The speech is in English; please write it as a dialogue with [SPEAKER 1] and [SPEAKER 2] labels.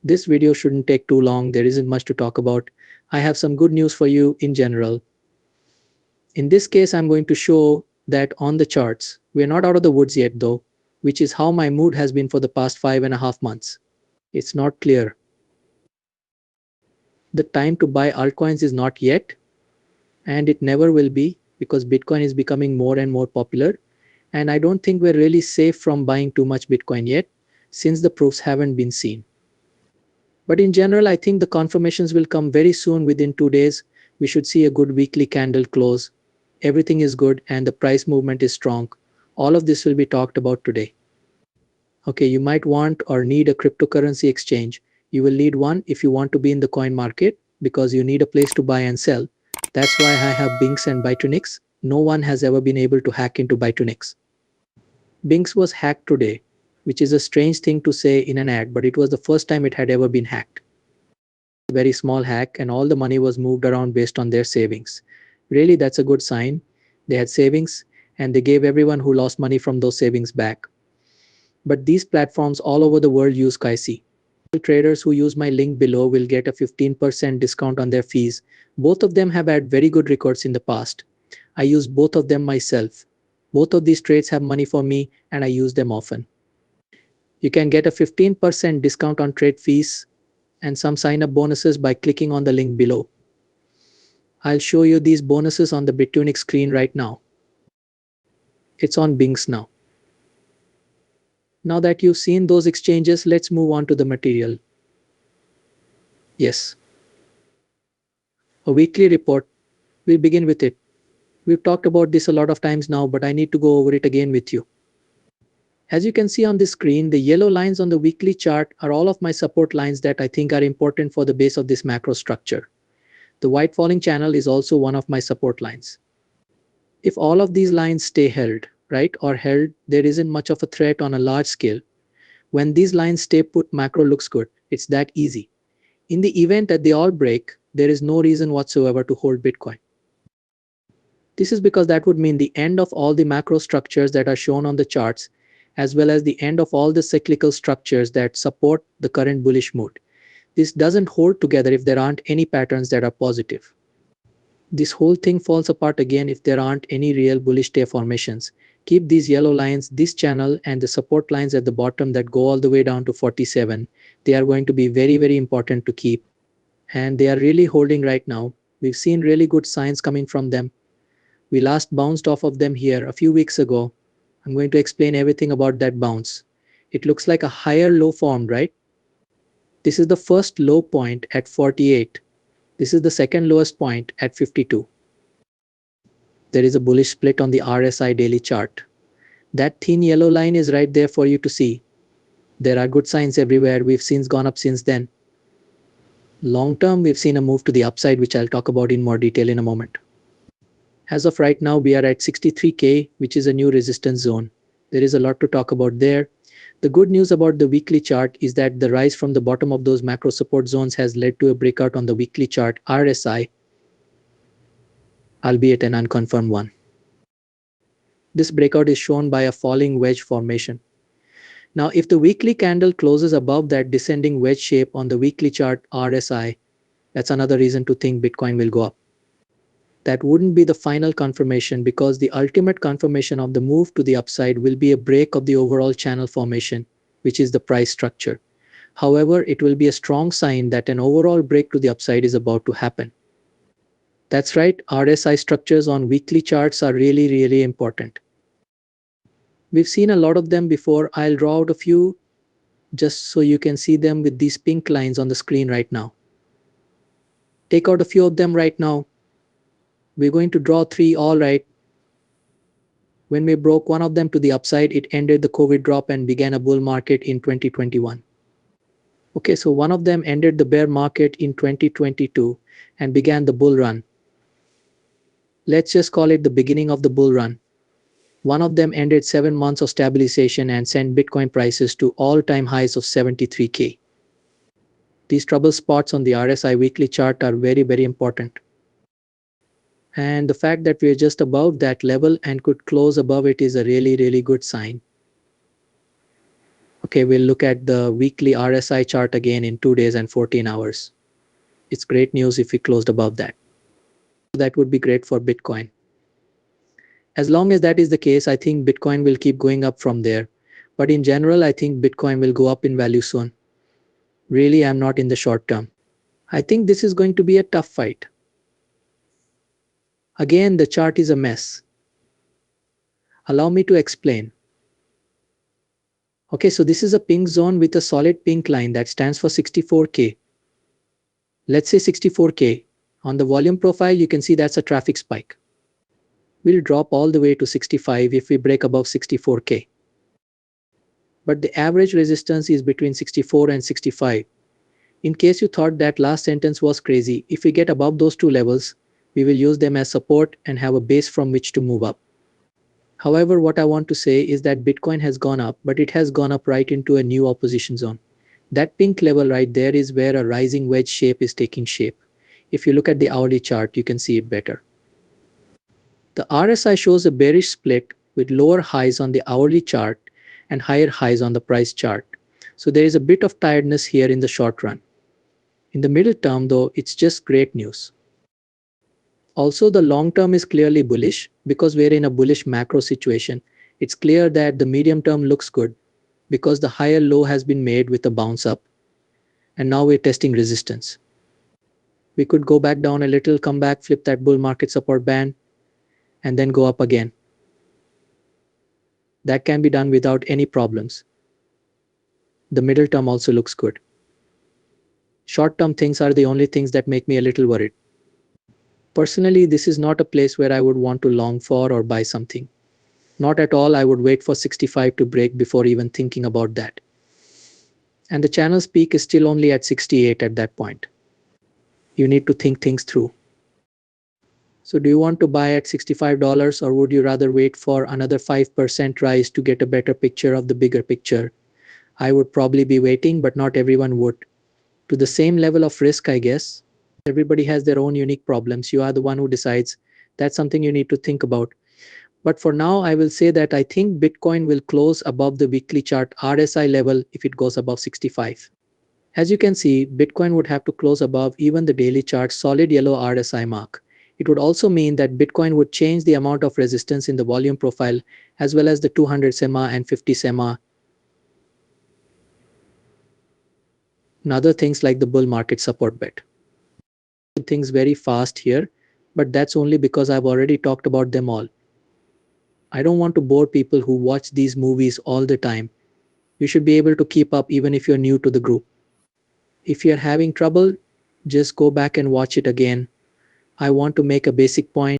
[SPEAKER 1] This video shouldn't take too long, there isn't much to talk about. I have some good news for you in general. In this case, I'm going to show that on the charts. We're not out of the woods yet though, which is how my mood has been for the past 5.5 months. It's not clear. The time to buy altcoins is not yet, and it never will be because Bitcoin is becoming more and more popular. And I don't think we're really safe from buying too much Bitcoin yet, since the proofs haven't been seen. But in general, I think the confirmations will come very soon. Within 2 days, we should see a good weekly candle close. Everything is good and the price movement is strong. All of this will be talked about today. Okay, you might want or need a cryptocurrency exchange. You will need one if you want to be in the coin market because you need a place to buy and sell. That's why I have Binx and Bitunix. No one has ever been able to hack into Bitunix. Binx was hacked today, which is a strange thing to say in an ad, but it was the first time it had ever been hacked. Very small hack and all the money was moved around based on their savings. Really, that's a good sign. They had savings and they gave everyone who lost money from those savings back. But these platforms all over the world use KYC. Traders who use my link below will get a 15% discount on their fees. Both of them have had very good records in the past. I use both of them myself. Both of these trades have money for me and I use them often. You can get a 15% discount on trade fees and some sign-up bonuses by clicking on the link below. I'll show you these bonuses on the Bitunix screen right now. It's on Binx now. Now that you've seen those exchanges, let's move on to the material. Yes. A weekly report. We'll begin with it. We've talked about this a lot of times now, but I need to go over it again with you. As you can see on the screen, the yellow lines on the weekly chart are all of my support lines that I think are important for the base of this macro structure. The white falling channel is also one of my support lines. If all of these lines stay held, right, or held, there isn't much of a threat on a large scale. When these lines stay put, macro looks good. It's that easy. In the event that they all break, there is no reason whatsoever to hold Bitcoin. This is because that would mean the end of all the macro structures that are shown on the charts, as well as the end of all the cyclical structures that support the current bullish mood. This doesn't hold together if there aren't any patterns that are positive. This whole thing falls apart again if there aren't any real bullish tail formations. Keep these yellow lines, this channel, and the support lines at the bottom that go all the way down to 47. They are going to be very, very important to keep. And they are really holding right now. We've seen really good signs coming from them. We last bounced off of them here a few weeks ago. I'm going to explain everything about that bounce. It looks like a higher low formed, right? This is the first low point at 48. This is the second lowest point at 52. There is a bullish split on the RSI daily chart. That thin yellow line is right there for you to see. There are good signs everywhere. We've since gone up since then. Long term, we've seen a move to the upside, which I'll talk about in more detail in a moment. As of right now, we are at 63K, which is a new resistance zone. There is a lot to talk about there. The good news about the weekly chart is that the rise from the bottom of those macro support zones has led to a breakout on the weekly chart RSI, albeit an unconfirmed one. This breakout is shown by a falling wedge formation. Now, if the weekly candle closes above that descending wedge shape on the weekly chart RSI, that's another reason to think Bitcoin will go up. That wouldn't be the final confirmation because the ultimate confirmation of the move to the upside will be a break of the overall channel formation, which is the price structure. However, it will be a strong sign that an overall break to the upside is about to happen. That's right, RSI structures on weekly charts are really, really important. We've seen a lot of them before. I'll draw out a few just so you can see them with these pink lines on the screen right now. Take out a few of them right now. We're going to draw 3, all right. When we broke one of them to the upside, it ended the COVID drop and began a bull market in 2021. Okay, so one of them ended the bear market in 2022 and began the bull run. Let's just call it the beginning of the bull run. One of them ended 7 months of stabilization and sent Bitcoin prices to all-time highs of 73K. These trouble spots on the RSI weekly chart are very, very important. And the fact that we're just above that level and could close above it is a really, really good sign. Okay, we'll look at the weekly RSI chart again in 2 days and 14 hours. It's great news if we closed above that. That would be great for Bitcoin. As long as that is the case, I think Bitcoin will keep going up from there. But in general, I think Bitcoin will go up in value soon. Really, I'm not in the short term. I think this is going to be a tough fight. Again, the chart is a mess. Allow me to explain. Okay, so this is a pink zone with a solid pink line that stands for 64K. Let's say 64K. On the volume profile, you can see that's a traffic spike. We'll drop all the way to 65 if we break above 64K. But the average resistance is between 64 and 65. In case you thought that last sentence was crazy, if we get above those two levels, we will use them as support and have a base from which to move up. However, what I want to say is that Bitcoin has gone up, but it has gone up right into a new opposition zone. That pink level right there is where a rising wedge shape is taking shape. If you look at the hourly chart, you can see it better. The RSI shows a bearish split with lower highs on the hourly chart and higher highs on the price chart. So there is a bit of tiredness here in the short run. In the middle term though, it's just great news. Also, the long term is clearly bullish because we're in a bullish macro situation. It's clear that the medium term looks good because the higher low has been made with a bounce up and now we're testing resistance. We could go back down a little, come back, flip that bull market support band and then go up again. That can be done without any problems. The middle term also looks good. Short term things are the only things that make me a little worried. Personally, this is not a place where I would want to long for or buy something. Not at all. I would wait for 65 to break before even thinking about that. And the channel's peak is still only at 68 at that point. You need to think things through. So do you want to buy at $65 or would you rather wait for another 5% rise to get a better picture of the bigger picture? I would probably be waiting, but not everyone would. To the same level of risk, I guess. Everybody has their own unique problems. You are the one who decides. That's something you need to think about. But for now, I will say that I think Bitcoin will close above the weekly chart RSI level if it goes above 65. As you can see, Bitcoin would have to close above even the daily chart solid yellow RSI mark. It would also mean that Bitcoin would change the amount of resistance in the volume profile as well as the 200 SEMA and 50 SEMA and other things like the bull market support bet. Things very fast here, but that's only because I've already talked about them all. I don't want to bore people who watch these movies all the time. You should be able to keep up even if you're new to the group. If you're having trouble, just go back and watch it again. I want to make a basic point.